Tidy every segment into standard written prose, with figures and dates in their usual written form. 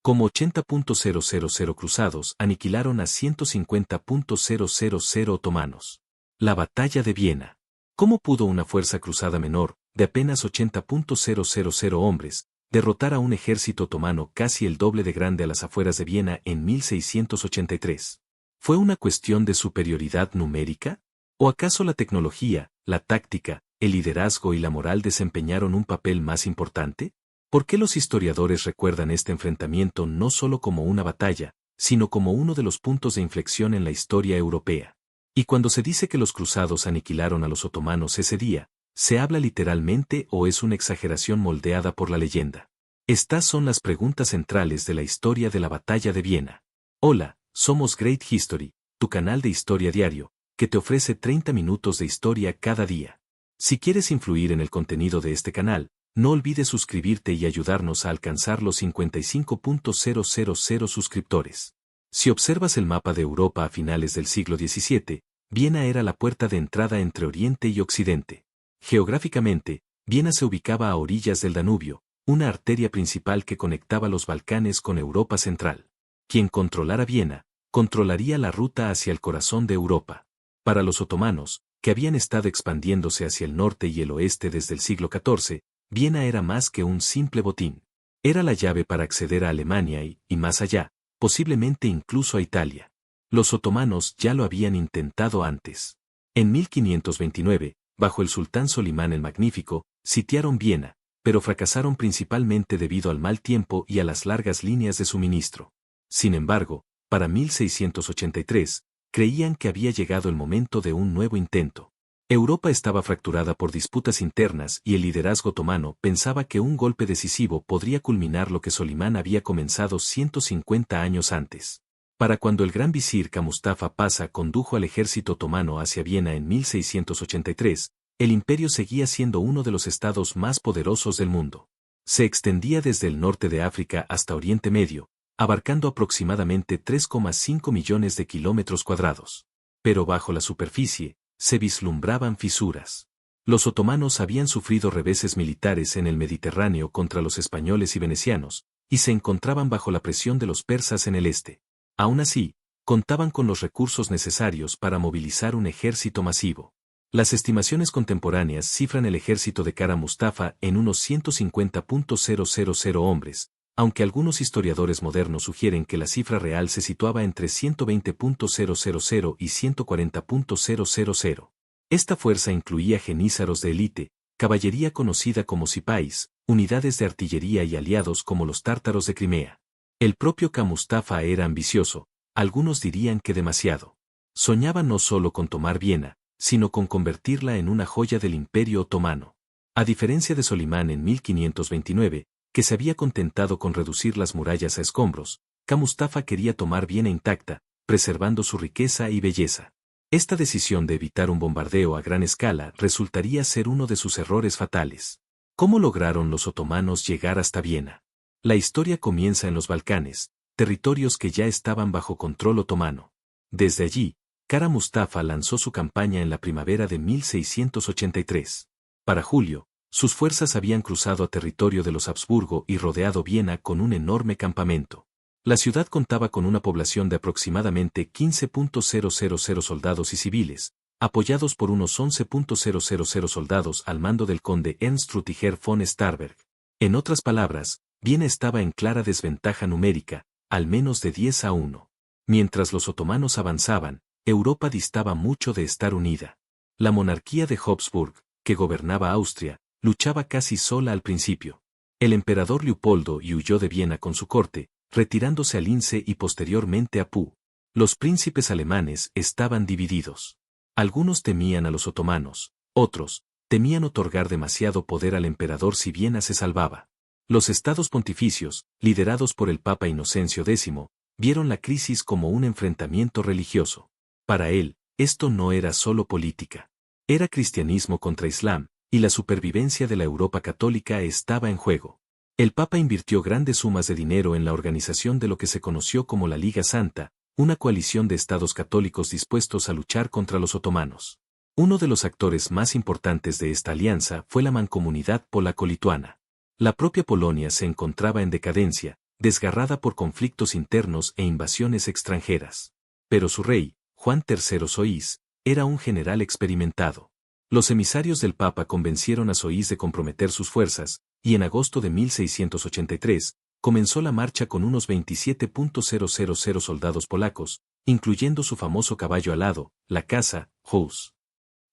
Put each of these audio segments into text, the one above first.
Como 80.000 cruzados aniquilaron a 150.000 otomanos. La batalla de Viena. ¿Cómo pudo una fuerza cruzada menor, de apenas 80.000 hombres, derrotar a un ejército otomano casi el doble de grande a las afueras de Viena en 1683? ¿Fue una cuestión de superioridad numérica? ¿O acaso la tecnología, la táctica, el liderazgo y la moral desempeñaron un papel más importante? ¿Por qué los historiadores recuerdan este enfrentamiento no solo como una batalla, sino como uno de los puntos de inflexión en la historia europea? Y cuando se dice que los cruzados aniquilaron a los otomanos ese día, ¿se habla literalmente o es una exageración moldeada por la leyenda? Estas son las preguntas centrales de la historia de la batalla de Viena. Hola, somos Great History, tu canal de historia diario, que te ofrece 30 minutos de historia cada día. Si quieres influir en el contenido de este canal, no olvides suscribirte y ayudarnos a alcanzar los 55.000 suscriptores. Si observas el mapa de Europa a finales del siglo XVII, Viena era la puerta de entrada entre Oriente y Occidente. Geográficamente, Viena se ubicaba a orillas del Danubio, una arteria principal que conectaba los Balcanes con Europa central. Quien controlara Viena, controlaría la ruta hacia el corazón de Europa. Para los otomanos, que habían estado expandiéndose hacia el norte y el oeste desde el siglo XIV, Viena era más que un simple botín. Era la llave para acceder a Alemania y más allá, posiblemente incluso a Italia. Los otomanos ya lo habían intentado antes. En 1529, bajo el sultán Solimán el Magnífico, sitiaron Viena, pero fracasaron principalmente debido al mal tiempo y a las largas líneas de suministro. Sin embargo, para 1683, creían que había llegado el momento de un nuevo intento. Europa estaba fracturada por disputas internas y el liderazgo otomano pensaba que un golpe decisivo podría culminar lo que Solimán había comenzado 150 años antes. Para cuando el gran visir Mustafa Pasha condujo al ejército otomano hacia Viena en 1683, el imperio seguía siendo uno de los estados más poderosos del mundo. Se extendía desde el norte de África hasta Oriente Medio, abarcando aproximadamente 3,5 millones de kilómetros cuadrados. Pero bajo la superficie, se vislumbraban fisuras. Los otomanos habían sufrido reveses militares en el Mediterráneo contra los españoles y venecianos, y se encontraban bajo la presión de los persas en el este. Aún así, contaban con los recursos necesarios para movilizar un ejército masivo. Las estimaciones contemporáneas cifran el ejército de Kara Mustafa en unos 150.000 hombres, aunque algunos historiadores modernos sugieren que la cifra real se situaba entre 120.000 y 140.000. Esta fuerza incluía jenízaros de élite, caballería conocida como sipáis, unidades de artillería y aliados como los tártaros de Crimea. El propio Mustafa era ambicioso, algunos dirían que demasiado. Soñaba no solo con tomar Viena, sino con convertirla en una joya del Imperio Otomano. A diferencia de Solimán en 1529, que se había contentado con reducir las murallas a escombros, Mustafa quería tomar Viena intacta, preservando su riqueza y belleza. Esta decisión de evitar un bombardeo a gran escala resultaría ser uno de sus errores fatales. ¿Cómo lograron los otomanos llegar hasta Viena? La historia comienza en los Balcanes, territorios que ya estaban bajo control otomano. Desde allí, Kara Mustafa lanzó su campaña en la primavera de 1683. Para julio, sus fuerzas habían cruzado a territorio de los Habsburgo y rodeado Viena con un enorme campamento. La ciudad contaba con una población de aproximadamente 15.000 soldados y civiles, apoyados por unos 11.000 soldados al mando del conde Ernst Rütiger von Starberg. En otras palabras, Viena estaba en clara desventaja numérica, al menos de 10-1. Mientras los otomanos avanzaban, Europa distaba mucho de estar unida. La monarquía de Habsburg, que gobernaba Austria, luchaba casi sola al principio. El emperador Leopoldo huyó de Viena con su corte, retirándose a Lince y posteriormente a Pau. Los príncipes alemanes estaban divididos. Algunos temían a los otomanos, otros temían otorgar demasiado poder al emperador si Viena se salvaba. Los estados pontificios, liderados por el Papa Inocencio X, vieron la crisis como un enfrentamiento religioso. Para él, esto no era solo política. Era cristianismo contra Islam, y la supervivencia de la Europa católica estaba en juego. El Papa invirtió grandes sumas de dinero en la organización de lo que se conoció como la Liga Santa, una coalición de estados católicos dispuestos a luchar contra los otomanos. Uno de los actores más importantes de esta alianza fue la mancomunidad polaco-lituana. La propia Polonia se encontraba en decadencia, desgarrada por conflictos internos e invasiones extranjeras. Pero su rey, Juan III Soís, era un general experimentado. Los emisarios del Papa convencieron a Soís de comprometer sus fuerzas, y en agosto de 1683, comenzó la marcha con unos 27.000 soldados polacos, incluyendo su famoso caballo alado, la caza, Hus.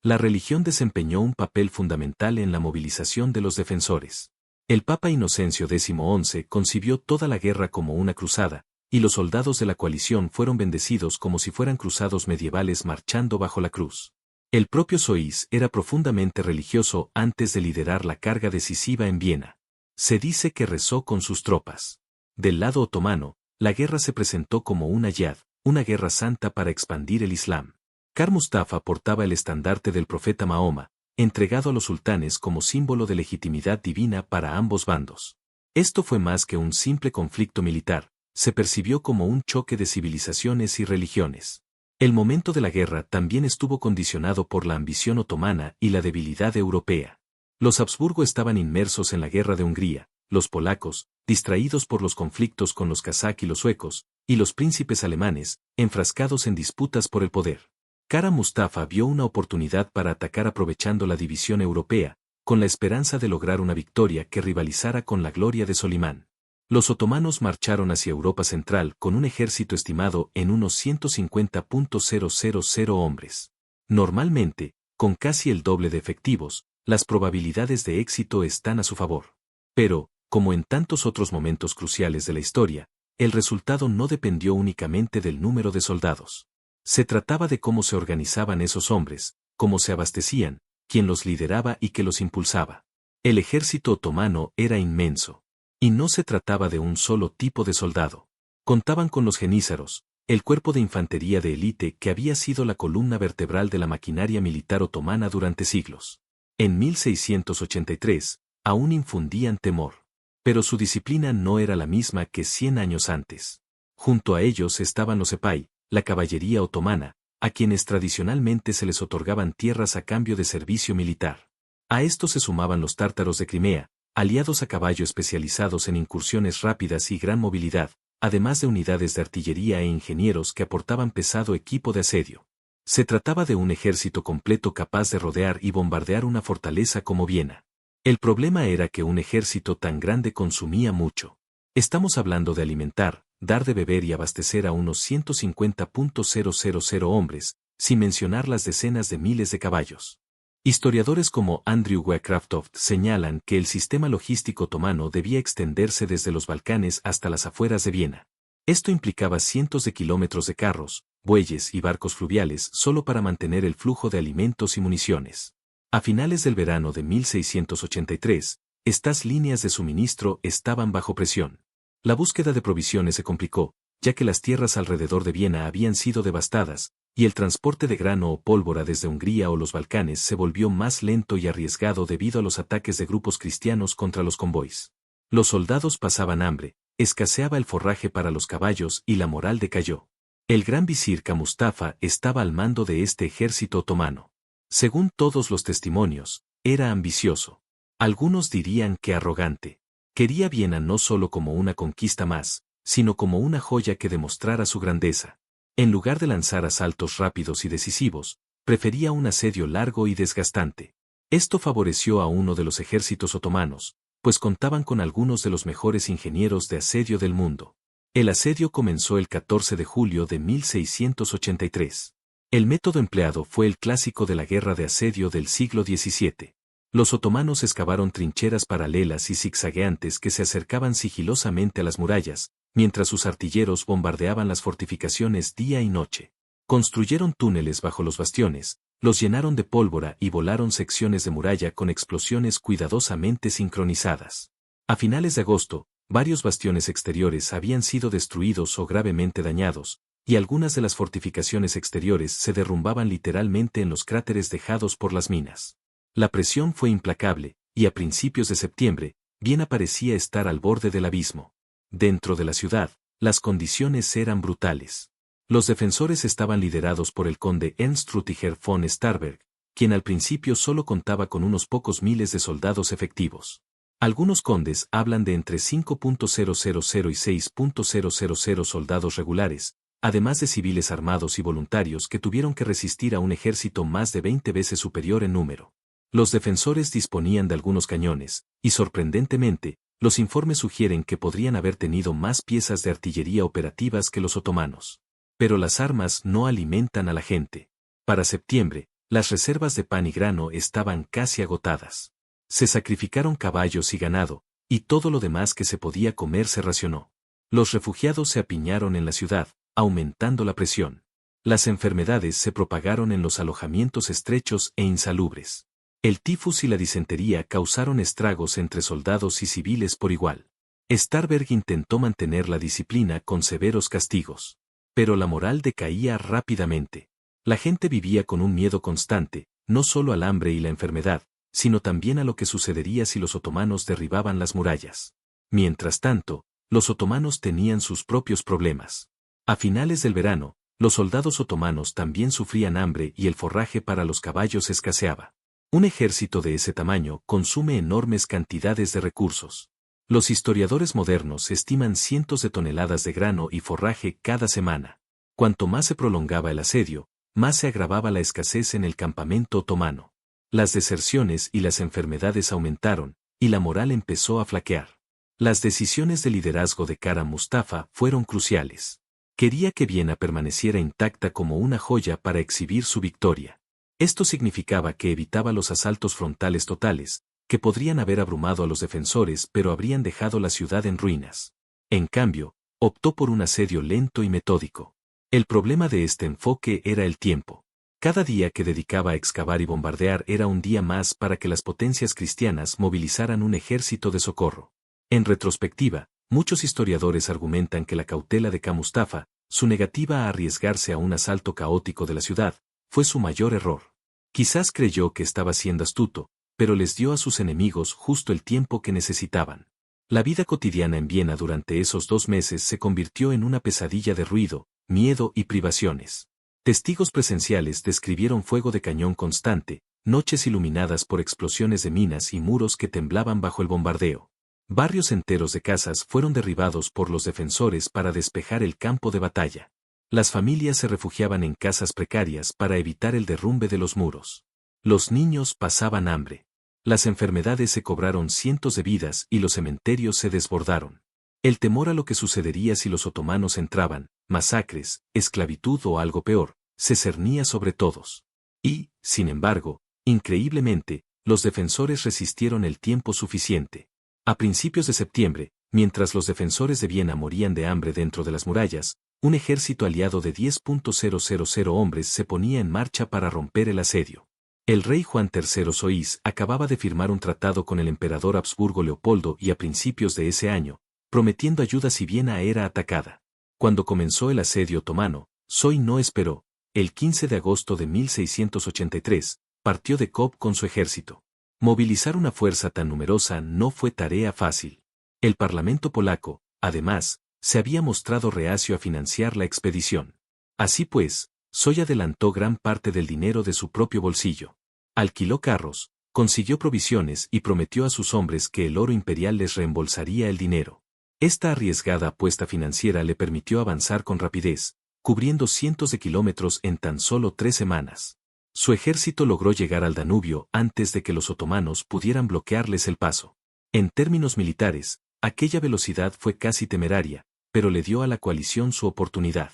La religión desempeñó un papel fundamental en la movilización de los defensores. El Papa Inocencio XI concibió toda la guerra como una cruzada, y los soldados de la coalición fueron bendecidos como si fueran cruzados medievales marchando bajo la cruz. El propio Soís era profundamente religioso antes de liderar la carga decisiva en Viena. Se dice que rezó con sus tropas. Del lado otomano, la guerra se presentó como una yad, una guerra santa para expandir el Islam. Kar Mustafa portaba el estandarte del profeta Mahoma, entregado a los sultanes como símbolo de legitimidad divina para ambos bandos. Esto fue más que un simple conflicto militar, se percibió como un choque de civilizaciones y religiones. El momento de la guerra también estuvo condicionado por la ambición otomana y la debilidad europea. Los Habsburgo estaban inmersos en la guerra de Hungría, los polacos, distraídos por los conflictos con los kazak y los suecos, y los príncipes alemanes, enfrascados en disputas por el poder. Kara Mustafa vio una oportunidad para atacar aprovechando la división europea, con la esperanza de lograr una victoria que rivalizara con la gloria de Solimán. Los otomanos marcharon hacia Europa Central con un ejército estimado en unos 150.000 hombres. Normalmente, con casi el doble de efectivos, las probabilidades de éxito están a su favor. Pero, como en tantos otros momentos cruciales de la historia, el resultado no dependió únicamente del número de soldados. Se trataba de cómo se organizaban esos hombres, cómo se abastecían, quién los lideraba y qué los impulsaba. El ejército otomano era inmenso. Y no se trataba de un solo tipo de soldado. Contaban con los jenízaros, el cuerpo de infantería de élite que había sido la columna vertebral de la maquinaria militar otomana durante siglos. En 1683, aún infundían temor. Pero su disciplina no era la misma que 100 años antes. Junto a ellos estaban los epay, la caballería otomana, a quienes tradicionalmente se les otorgaban tierras a cambio de servicio militar. A esto se sumaban los tártaros de Crimea, aliados a caballo especializados en incursiones rápidas y gran movilidad, además de unidades de artillería e ingenieros que aportaban pesado equipo de asedio. Se trataba de un ejército completo capaz de rodear y bombardear una fortaleza como Viena. El problema era que un ejército tan grande consumía mucho. Estamos hablando de alimentar, dar de beber y abastecer a unos 150.000 hombres, sin mencionar las decenas de miles de caballos. Historiadores como Andrew Wycroft señalan que el sistema logístico otomano debía extenderse desde los Balcanes hasta las afueras de Viena. Esto implicaba cientos de kilómetros de carros, bueyes y barcos fluviales solo para mantener el flujo de alimentos y municiones. A finales del verano de 1683, estas líneas de suministro estaban bajo presión. La búsqueda de provisiones se complicó, ya que las tierras alrededor de Viena habían sido devastadas, y el transporte de grano o pólvora desde Hungría o los Balcanes se volvió más lento y arriesgado debido a los ataques de grupos cristianos contra los convoys. Los soldados pasaban hambre, escaseaba el forraje para los caballos y la moral decayó. El gran visir Kara Mustafa estaba al mando de este ejército otomano. Según todos los testimonios, era ambicioso. Algunos dirían que arrogante. Quería Viena no solo como una conquista más, sino como una joya que demostrara su grandeza. En lugar de lanzar asaltos rápidos y decisivos, prefería un asedio largo y desgastante. Esto favoreció a uno de los ejércitos otomanos, pues contaban con algunos de los mejores ingenieros de asedio del mundo. El asedio comenzó el 14 de julio de 1683. El método empleado fue el clásico de la guerra de asedio del siglo XVII. Los otomanos excavaron trincheras paralelas y zigzagueantes que se acercaban sigilosamente a las murallas, mientras sus artilleros bombardeaban las fortificaciones día y noche. Construyeron túneles bajo los bastiones, los llenaron de pólvora y volaron secciones de muralla con explosiones cuidadosamente sincronizadas. A finales de agosto, varios bastiones exteriores habían sido destruidos o gravemente dañados, y algunas de las fortificaciones exteriores se derrumbaban literalmente en los cráteres dejados por las minas. La presión fue implacable, y a principios de septiembre, Viena parecía estar al borde del abismo. Dentro de la ciudad, las condiciones eran brutales. Los defensores estaban liderados por el conde Ernst Rütiger von Starberg, quien al principio solo contaba con unos pocos miles de soldados efectivos. Algunos condes hablan de entre 5.000 y 6.000 soldados regulares, además de civiles armados y voluntarios que tuvieron que resistir a un ejército más de 20 veces superior en número. Los defensores disponían de algunos cañones, y sorprendentemente, los informes sugieren que podrían haber tenido más piezas de artillería operativas que los otomanos. Pero las armas no alimentan a la gente. Para septiembre, las reservas de pan y grano estaban casi agotadas. Se sacrificaron caballos y ganado, y todo lo demás que se podía comer se racionó. Los refugiados se apiñaron en la ciudad, aumentando la presión. Las enfermedades se propagaron en los alojamientos estrechos e insalubres. El tifus y la disentería causaron estragos entre soldados y civiles por igual. Starberg intentó mantener la disciplina con severos castigos. Pero la moral decaía rápidamente. La gente vivía con un miedo constante, no solo al hambre y la enfermedad, sino también a lo que sucedería si los otomanos derribaban las murallas. Mientras tanto, los otomanos tenían sus propios problemas. A finales del verano, los soldados otomanos también sufrían hambre y el forraje para los caballos escaseaba. Un ejército de ese tamaño consume enormes cantidades de recursos. Los historiadores modernos estiman cientos de toneladas de grano y forraje cada semana. Cuanto más se prolongaba el asedio, más se agravaba la escasez en el campamento otomano. Las deserciones y las enfermedades aumentaron, y la moral empezó a flaquear. Las decisiones de liderazgo de Kara Mustafa fueron cruciales. Quería que Viena permaneciera intacta como una joya para exhibir su victoria. Esto significaba que evitaba los asaltos frontales totales, que podrían haber abrumado a los defensores pero habrían dejado la ciudad en ruinas. En cambio, optó por un asedio lento y metódico. El problema de este enfoque era el tiempo. Cada día que dedicaba a excavar y bombardear era un día más para que las potencias cristianas movilizaran un ejército de socorro. En retrospectiva, muchos historiadores argumentan que la cautela de Kara Mustafa, su negativa a arriesgarse a un asalto caótico de la ciudad, fue su mayor error. Quizás creyó que estaba siendo astuto, pero les dio a sus enemigos justo el tiempo que necesitaban. La vida cotidiana en Viena durante esos 2 meses se convirtió en una pesadilla de ruido, miedo y privaciones. Testigos presenciales describieron fuego de cañón constante, noches iluminadas por explosiones de minas y muros que temblaban bajo el bombardeo. Barrios enteros de casas fueron derribados por los defensores para despejar el campo de batalla. Las familias se refugiaban en casas precarias para evitar el derrumbe de los muros. Los niños pasaban hambre. Las enfermedades se cobraron cientos de vidas y los cementerios se desbordaron. El temor a lo que sucedería si los otomanos entraban, masacres, esclavitud o algo peor, se cernía sobre todos. Y, sin embargo, increíblemente, los defensores resistieron el tiempo suficiente. A principios de septiembre, mientras los defensores de Viena morían de hambre dentro de las murallas, un ejército aliado de 10.000 hombres se ponía en marcha para romper el asedio. El rey Juan III Soís acababa de firmar un tratado con el emperador Habsburgo Leopoldo y a principios de ese año, prometiendo ayuda si Viena era atacada. Cuando comenzó el asedio otomano, Soy no esperó. El 15 de agosto de 1683, partió de Kop con su ejército. Movilizar una fuerza tan numerosa no fue tarea fácil. El parlamento polaco, además, se había mostrado reacio a financiar la expedición. Así pues, Soy adelantó gran parte del dinero de su propio bolsillo. Alquiló carros, consiguió provisiones y prometió a sus hombres que el oro imperial les reembolsaría el dinero. Esta arriesgada apuesta financiera le permitió avanzar con rapidez, cubriendo cientos de kilómetros en tan solo 3 semanas. Su ejército logró llegar al Danubio antes de que los otomanos pudieran bloquearles el paso. En términos militares, aquella velocidad fue casi temeraria, pero le dio a la coalición su oportunidad.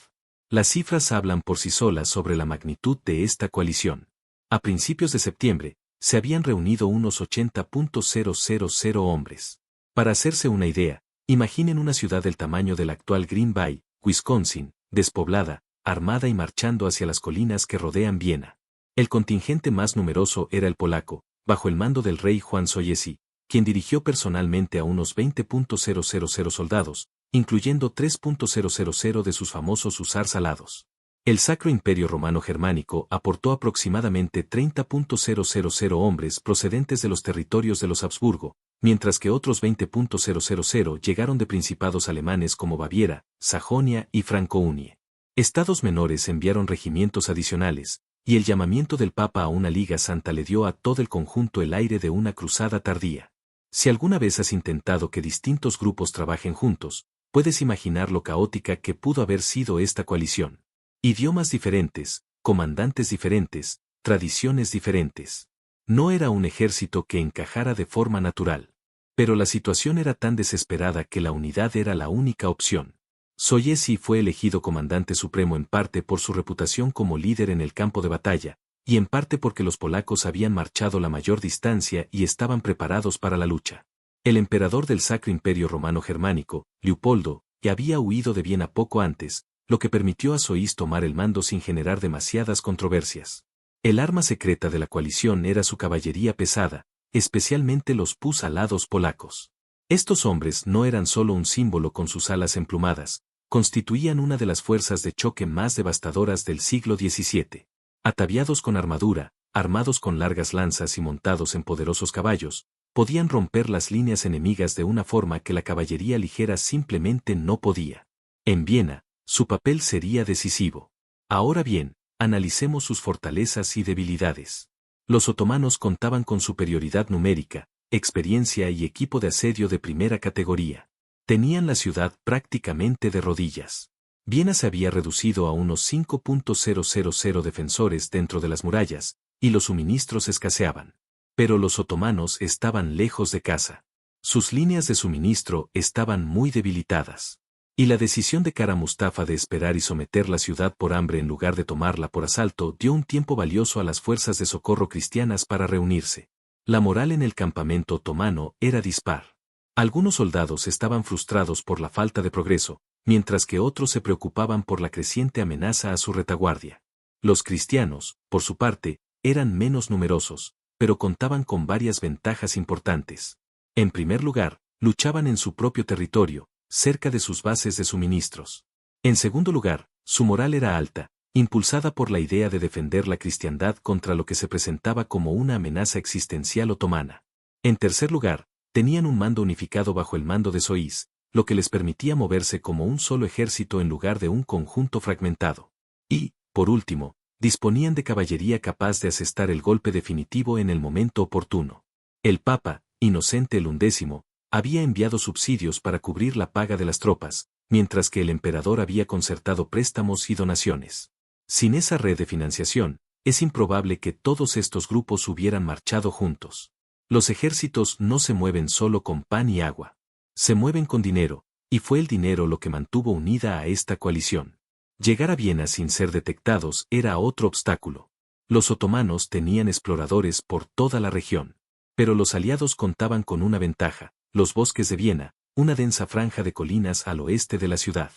Las cifras hablan por sí solas sobre la magnitud de esta coalición. A principios de septiembre, se habían reunido unos 80.000 hombres. Para hacerse una idea, imaginen una ciudad del tamaño del actual Green Bay, Wisconsin, despoblada, armada y marchando hacia las colinas que rodean Viena. El contingente más numeroso era el polaco, bajo el mando del rey Juan Sobieski, quien dirigió personalmente a unos 20.000 soldados, incluyendo 3.000 de sus famosos husars alados. El Sacro Imperio Romano Germánico aportó aproximadamente 30.000 hombres procedentes de los territorios de los Habsburgo, mientras que otros 20.000 llegaron de principados alemanes como Baviera, Sajonia y Franconia. Estados menores enviaron regimientos adicionales, y el llamamiento del Papa a una Liga Santa le dio a todo el conjunto el aire de una cruzada tardía. Si alguna vez has intentado que distintos grupos trabajen juntos, puedes imaginar lo caótica que pudo haber sido esta coalición. Idiomas diferentes, comandantes diferentes, tradiciones diferentes. No era un ejército que encajara de forma natural. Pero la situación era tan desesperada que la unidad era la única opción. Soyezi fue elegido comandante supremo en parte por su reputación como líder en el campo de batalla, y en parte porque los polacos habían marchado la mayor distancia y estaban preparados para la lucha. El emperador del Sacro Imperio Romano Germánico, Leopoldo, que había huido de Viena poco antes, lo que permitió a Sois tomar el mando sin generar demasiadas controversias. El arma secreta de la coalición era su caballería pesada, especialmente los Pus alados polacos. Estos hombres no eran solo un símbolo con sus alas emplumadas, constituían una de las fuerzas de choque más devastadoras del siglo XVII. Ataviados con armadura, armados con largas lanzas y montados en poderosos caballos, podían romper las líneas enemigas de una forma que la caballería ligera simplemente no podía. En Viena, su papel sería decisivo. Ahora bien, analicemos sus fortalezas y debilidades. Los otomanos contaban con superioridad numérica, experiencia y equipo de asedio de primera categoría. Tenían la ciudad prácticamente de rodillas. Viena se había reducido a unos 5.000 defensores dentro de las murallas, y los suministros escaseaban. Pero los otomanos estaban lejos de casa. Sus líneas de suministro estaban muy debilitadas. Y la decisión de Kara Mustafa de esperar y someter la ciudad por hambre en lugar de tomarla por asalto dio un tiempo valioso a las fuerzas de socorro cristianas para reunirse. La moral en el campamento otomano era dispar. Algunos soldados estaban frustrados por la falta de progreso, mientras que otros se preocupaban por la creciente amenaza a su retaguardia. Los cristianos, por su parte, eran menos numerosos, pero contaban con varias ventajas importantes. En primer lugar, luchaban en su propio territorio, cerca de sus bases de suministros. En segundo lugar, su moral era alta, impulsada por la idea de defender la cristiandad contra lo que se presentaba como una amenaza existencial otomana. En tercer lugar, tenían un mando unificado bajo el mando de Sois, lo que les permitía moverse como un solo ejército en lugar de un conjunto fragmentado. Y, por último, disponían de caballería capaz de asestar el golpe definitivo en el momento oportuno. El Papa, Inocente el XI, había enviado subsidios para cubrir la paga de las tropas, mientras que el emperador había concertado préstamos y donaciones. Sin esa red de financiación, es improbable que todos estos grupos hubieran marchado juntos. Los ejércitos no se mueven solo con pan y agua. Se mueven con dinero, y fue el dinero lo que mantuvo unida a esta coalición. Llegar a Viena sin ser detectados era otro obstáculo. Los otomanos tenían exploradores por toda la región. Pero los aliados contaban con una ventaja: los bosques de Viena, una densa franja de colinas al oeste de la ciudad.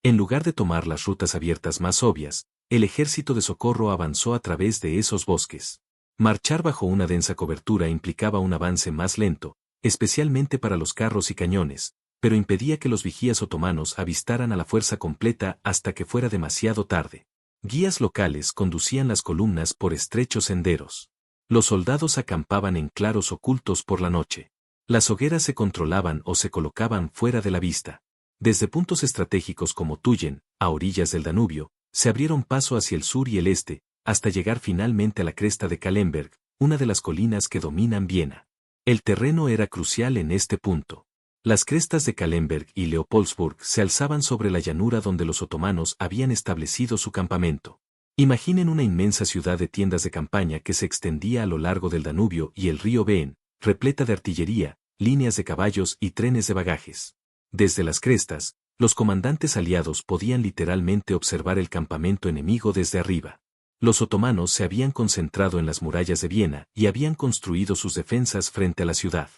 En lugar de tomar las rutas abiertas más obvias, el ejército de socorro avanzó a través de esos bosques. Marchar bajo una densa cobertura implicaba un avance más lento, especialmente para los carros y cañones, pero impedía que los vigías otomanos avistaran a la fuerza completa hasta que fuera demasiado tarde. Guías locales conducían las columnas por estrechos senderos. Los soldados acampaban en claros ocultos por la noche. Las hogueras se controlaban o se colocaban fuera de la vista. Desde puntos estratégicos como Tuyen, a orillas del Danubio, se abrieron paso hacia el sur y el este, hasta llegar finalmente a la cresta de Kahlenberg, una de las colinas que dominan Viena. El terreno era crucial en este punto. Las crestas de Kahlenberg y Leopoldsburg se alzaban sobre la llanura donde los otomanos habían establecido su campamento. Imaginen una inmensa ciudad de tiendas de campaña que se extendía a lo largo del Danubio y el río Veen, repleta de artillería, líneas de caballos y trenes de bagajes. Desde las crestas, los comandantes aliados podían literalmente observar el campamento enemigo desde arriba. Los otomanos se habían concentrado en las murallas de Viena y habían construido sus defensas frente a la ciudad.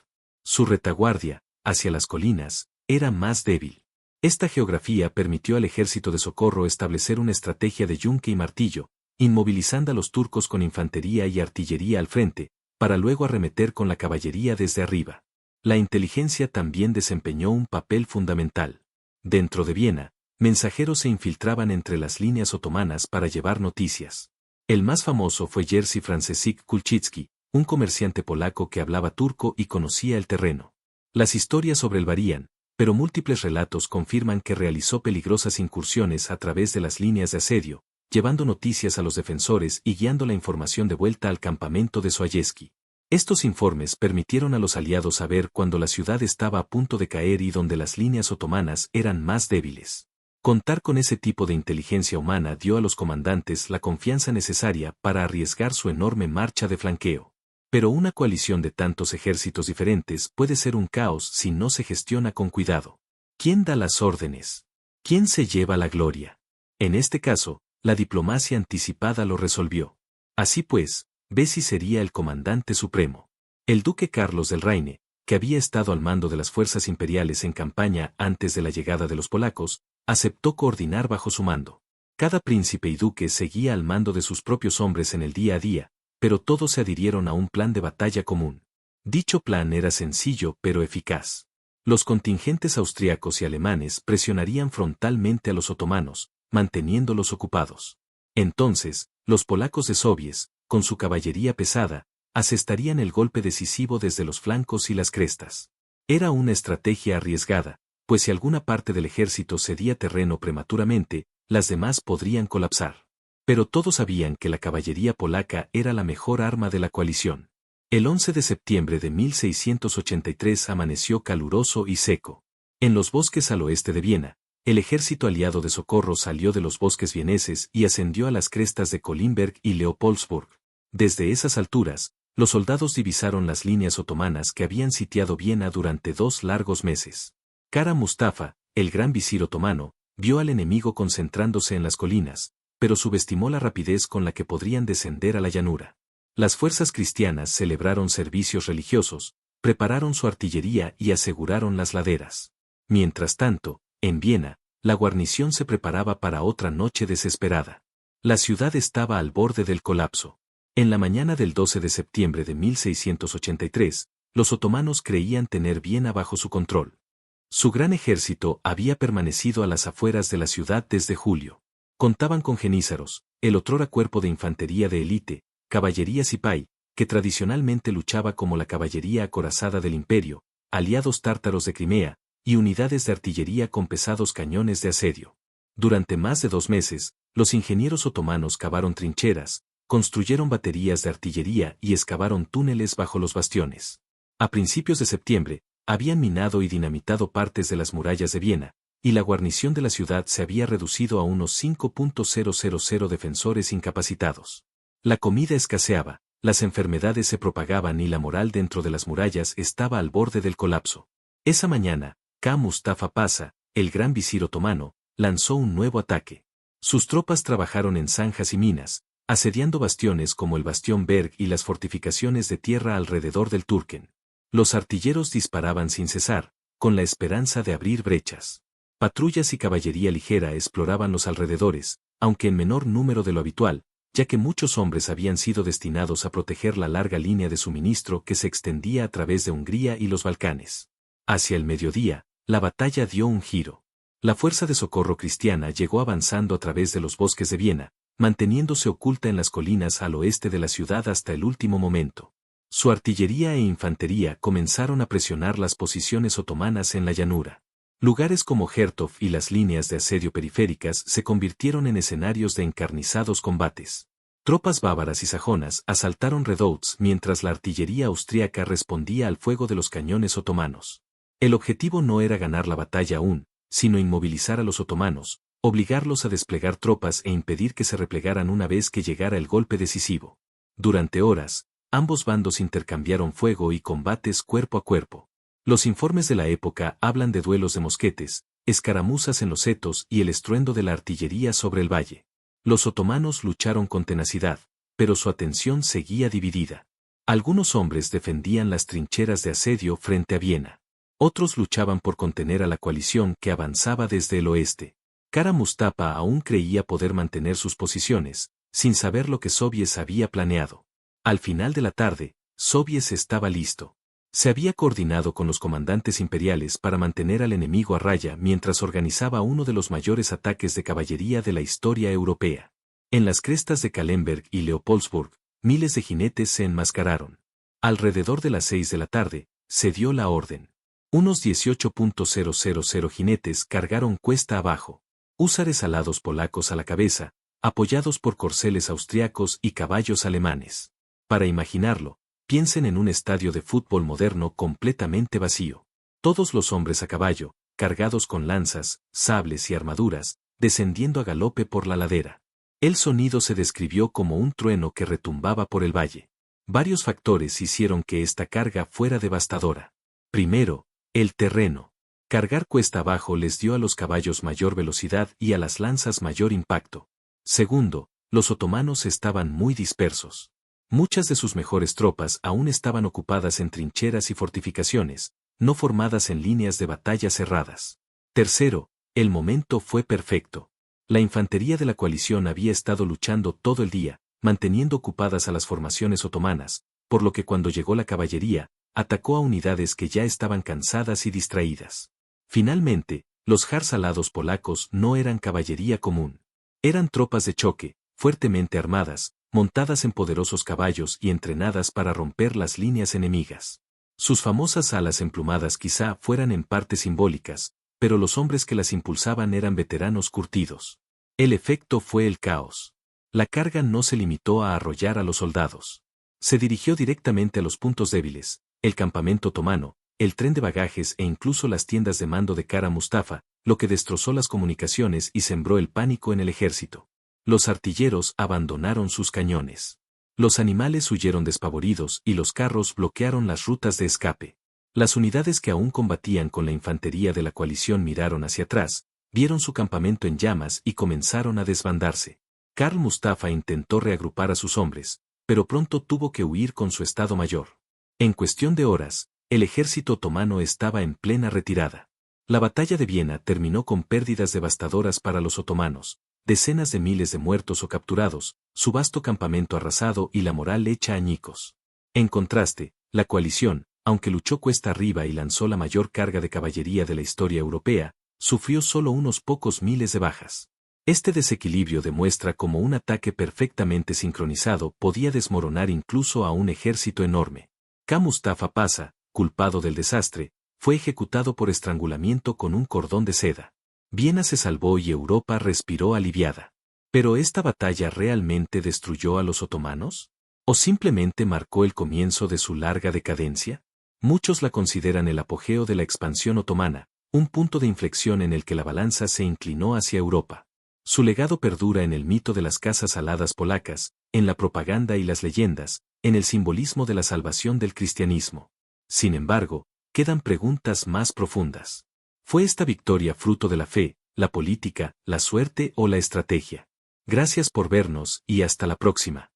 Su retaguardia, hacia las colinas, era más débil. Esta geografía permitió al ejército de socorro establecer una estrategia de yunque y martillo, inmovilizando a los turcos con infantería y artillería al frente, para luego arremeter con la caballería desde arriba. La inteligencia también desempeñó un papel fundamental. Dentro de Viena, mensajeros se infiltraban entre las líneas otomanas para llevar noticias. El más famoso fue Jerzy Franciszek Kulczycki, un comerciante polaco que hablaba turco y conocía el terreno. Las historias sobre él varían, pero múltiples relatos confirman que realizó peligrosas incursiones a través de las líneas de asedio, llevando noticias a los defensores y guiando la información de vuelta al campamento de Soyezki. Estos informes permitieron a los aliados saber cuando la ciudad estaba a punto de caer y donde las líneas otomanas eran más débiles. Contar con ese tipo de inteligencia humana dio a los comandantes la confianza necesaria para arriesgar su enorme marcha de flanqueo. Pero una coalición de tantos ejércitos diferentes puede ser un caos si no se gestiona con cuidado. ¿Quién da las órdenes? ¿Quién se lleva la gloria? En este caso, la diplomacia anticipada lo resolvió. Así pues, Besi sería el comandante supremo. El duque Carlos del Reine, que había estado al mando de las fuerzas imperiales en campaña antes de la llegada de los polacos, aceptó coordinar bajo su mando. Cada príncipe y duque seguía al mando de sus propios hombres en el día a día, pero todos se adhirieron a un plan de batalla común. Dicho plan era sencillo pero eficaz. Los contingentes austriacos y alemanes presionarían frontalmente a los otomanos, manteniéndolos ocupados. Entonces, los polacos de Sobies, con su caballería pesada, asestarían el golpe decisivo desde los flancos y las crestas. Era una estrategia arriesgada, pues si alguna parte del ejército cedía terreno prematuramente, las demás podrían colapsar. Pero todos sabían que la caballería polaca era la mejor arma de la coalición. El 11 de septiembre de 1683 amaneció caluroso y seco. En los bosques al oeste de Viena, el ejército aliado de socorro salió de los bosques vieneses y ascendió a las crestas de Kolimberg y Leopoldsburg. Desde esas alturas, los soldados divisaron las líneas otomanas que habían sitiado Viena durante 2 largos meses. Kara Mustafa, el gran visir otomano, vio al enemigo concentrándose en las colinas, pero subestimó la rapidez con la que podrían descender a la llanura. Las fuerzas cristianas celebraron servicios religiosos, prepararon su artillería y aseguraron las laderas. Mientras tanto, en Viena, la guarnición se preparaba para otra noche desesperada. La ciudad estaba al borde del colapso. En la mañana del 12 de septiembre de 1683, los otomanos creían tener Viena bajo su control. Su gran ejército había permanecido a las afueras de la ciudad desde julio. Contaban con jenízaros, el otrora cuerpo de infantería de élite, caballería Sipai, que tradicionalmente luchaba como la caballería acorazada del imperio, aliados tártaros de Crimea, y unidades de artillería con pesados cañones de asedio. Durante más de 2 meses, los ingenieros otomanos cavaron trincheras, construyeron baterías de artillería y excavaron túneles bajo los bastiones. A principios de septiembre, habían minado y dinamitado partes de las murallas de Viena, y la guarnición de la ciudad se había reducido a unos 5,000 defensores incapacitados. La comida escaseaba, las enfermedades se propagaban y la moral dentro de las murallas estaba al borde del colapso. Esa mañana, K. Mustafa Pasha, el gran visir otomano, lanzó un nuevo ataque. Sus tropas trabajaron en zanjas y minas, asediando bastiones como el bastión Berg y las fortificaciones de tierra alrededor del Turken. Los artilleros disparaban sin cesar, con la esperanza de abrir brechas. Patrullas y caballería ligera exploraban los alrededores, aunque en menor número de lo habitual, ya que muchos hombres habían sido destinados a proteger la larga línea de suministro que se extendía a través de Hungría y los Balcanes. Hacia el mediodía, la batalla dio un giro. La fuerza de socorro cristiana llegó avanzando a través de los bosques de Viena, manteniéndose oculta en las colinas al oeste de la ciudad hasta el último momento. Su artillería e infantería comenzaron a presionar las posiciones otomanas en la llanura. Lugares como Hertov y las líneas de asedio periféricas se convirtieron en escenarios de encarnizados combates. Tropas bávaras y sajonas asaltaron redoutes mientras la artillería austríaca respondía al fuego de los cañones otomanos. El objetivo no era ganar la batalla aún, sino inmovilizar a los otomanos, obligarlos a desplegar tropas e impedir que se replegaran una vez que llegara el golpe decisivo. Durante horas, ambos bandos intercambiaron fuego y combates cuerpo a cuerpo. Los informes de la época hablan de duelos de mosquetes, escaramuzas en los setos y el estruendo de la artillería sobre el valle. Los otomanos lucharon con tenacidad, pero su atención seguía dividida. Algunos hombres defendían las trincheras de asedio frente a Viena. Otros luchaban por contener a la coalición que avanzaba desde el oeste. Kara Mustafa aún creía poder mantener sus posiciones, sin saber lo que Sobies había planeado. Al final de la tarde, Sobies estaba listo. Se había coordinado con los comandantes imperiales para mantener al enemigo a raya mientras organizaba uno de los mayores ataques de caballería de la historia europea. En las crestas de Kahlenberg y Leopoldsburg, miles de jinetes se enmascararon. Alrededor de las 6 de la tarde, se dio la orden. Unos 18,000 jinetes cargaron cuesta abajo. Húsares alados polacos a la cabeza, apoyados por corceles austriacos y caballos alemanes. Para imaginarlo, Piensen en un estadio de fútbol moderno completamente vacío. Todos los hombres a caballo, cargados con lanzas, sables y armaduras, descendiendo a galope por la ladera. El sonido se describió como un trueno que retumbaba por el valle. Varios factores hicieron que esta carga fuera devastadora. Primero, el terreno. Cargar cuesta abajo les dio a los caballos mayor velocidad y a las lanzas mayor impacto. Segundo, los otomanos estaban muy dispersos. Muchas de sus mejores tropas aún estaban ocupadas en trincheras y fortificaciones, no formadas en líneas de batalla cerradas. Tercero, el momento fue perfecto. La infantería de la coalición había estado luchando todo el día, manteniendo ocupadas a las formaciones otomanas, por lo que cuando llegó la caballería, atacó a unidades que ya estaban cansadas y distraídas. Finalmente, los Jars alados polacos no eran caballería común. Eran tropas de choque, fuertemente armadas, montadas en poderosos caballos y entrenadas para romper las líneas enemigas. Sus famosas alas emplumadas quizá fueran en parte simbólicas, pero los hombres que las impulsaban eran veteranos curtidos. El efecto fue el caos. La carga no se limitó a arrollar a los soldados. Se dirigió directamente a los puntos débiles, el campamento otomano, el tren de bagajes e incluso las tiendas de mando de Kara Mustafa, lo que destrozó las comunicaciones y sembró el pánico en el ejército. Los artilleros abandonaron sus cañones. Los animales huyeron despavoridos y los carros bloquearon las rutas de escape. Las unidades que aún combatían con la infantería de la coalición miraron hacia atrás, vieron su campamento en llamas y comenzaron a desbandarse. Karl Mustafa intentó reagrupar a sus hombres, pero pronto tuvo que huir con su estado mayor. En cuestión de horas, el ejército otomano estaba en plena retirada. La batalla de Viena terminó con pérdidas devastadoras para los otomanos, decenas de miles de muertos o capturados, su vasto campamento arrasado y la moral hecha añicos. En contraste, la coalición, aunque luchó cuesta arriba y lanzó la mayor carga de caballería de la historia europea, sufrió solo unos pocos miles de bajas. Este desequilibrio demuestra cómo un ataque perfectamente sincronizado podía desmoronar incluso a un ejército enorme. K. Mustafa Pasha, culpado del desastre, fue ejecutado por estrangulamiento con un cordón de seda. Viena se salvó y Europa respiró aliviada. ¿Pero esta batalla realmente destruyó a los otomanos? ¿O simplemente marcó el comienzo de su larga decadencia? Muchos la consideran el apogeo de la expansión otomana, un punto de inflexión en el que la balanza se inclinó hacia Europa. Su legado perdura en el mito de las casas aladas polacas, en la propaganda y las leyendas, en el simbolismo de la salvación del cristianismo. Sin embargo, quedan preguntas más profundas. ¿Fue esta victoria fruto de la fe, la política, la suerte o la estrategia? Gracias por vernos y hasta la próxima.